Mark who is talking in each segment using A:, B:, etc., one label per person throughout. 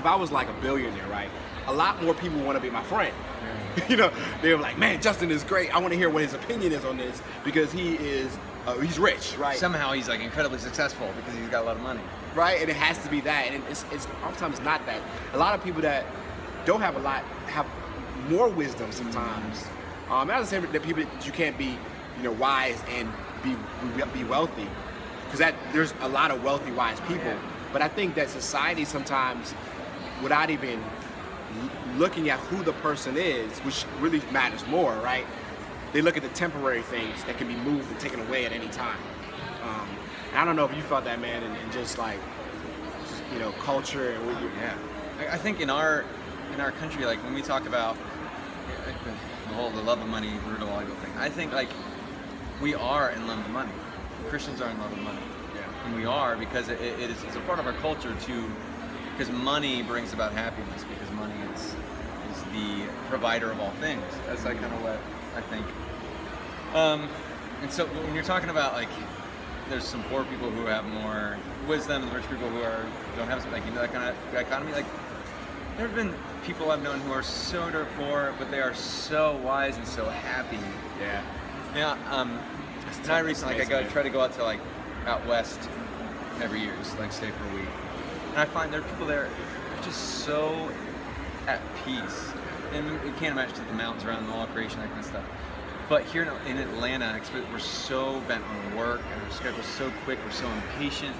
A: if I was like a billionaire, right? A lot more people want to be my friend. You know, they're like, man, Justin is great. I want to hear what his opinion is on this because he's rich, right?
B: Somehow he's like incredibly successful because he's got a lot of money.
A: Right, and it has to be that, and it's oftentimes it's not that. A lot of people that don't have a lot have more wisdom sometimes. Not to say that people that you can't be, you know, wise and be wealthy, because there's a lot of wealthy, wise people. But I think that society sometimes, without even looking at who the person is, which really matters more, right? They look at the temporary things that can be moved and taken away at any time. And I don't know if you felt that, man, and just like, you know, culture and what you.
B: Yeah, I think in our country, like when we talk about the love of money, brutal ego thing, I think like we are in love with money. Christians are in love with money.
A: Yeah.
B: And we are because it's a part of our culture too, because money brings about happiness, because money is the provider of all things. That's like kind of what I think. And so when you're talking about like, there's some poor people who have more wisdom and rich people who don't have, like, you know, that kind of dichotomy. Like, there have been people I've known who are so dirt poor, but they are so wise and so happy.
A: Yeah.
B: Yeah. And I recently, like, try to go out to like out west every year, just like stay for a week. And I find there are people there who are just so at peace. And you can't imagine the mountains around the law of creation, that kind of stuff. But here in Atlanta, we're so bent on work, and our schedule's so quick, we're so impatient.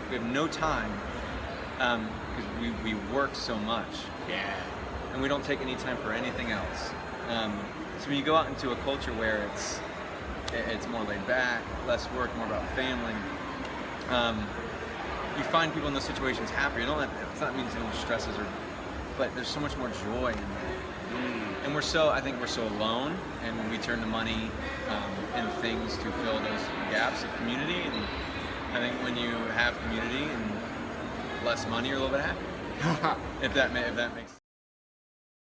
B: We have no time because we work so much.
A: Yeah.
B: And we don't take any time for anything else. So when you go out into a culture where it's more laid back, less work, more about family, you find people in those situations happier. It's not means no stresses, but there's so much more joy in that. And I think we're so alone, and when we turn to money and things to fill those gaps of community, and I think when you have community and less money, you're a little bit happier. if that makes sense.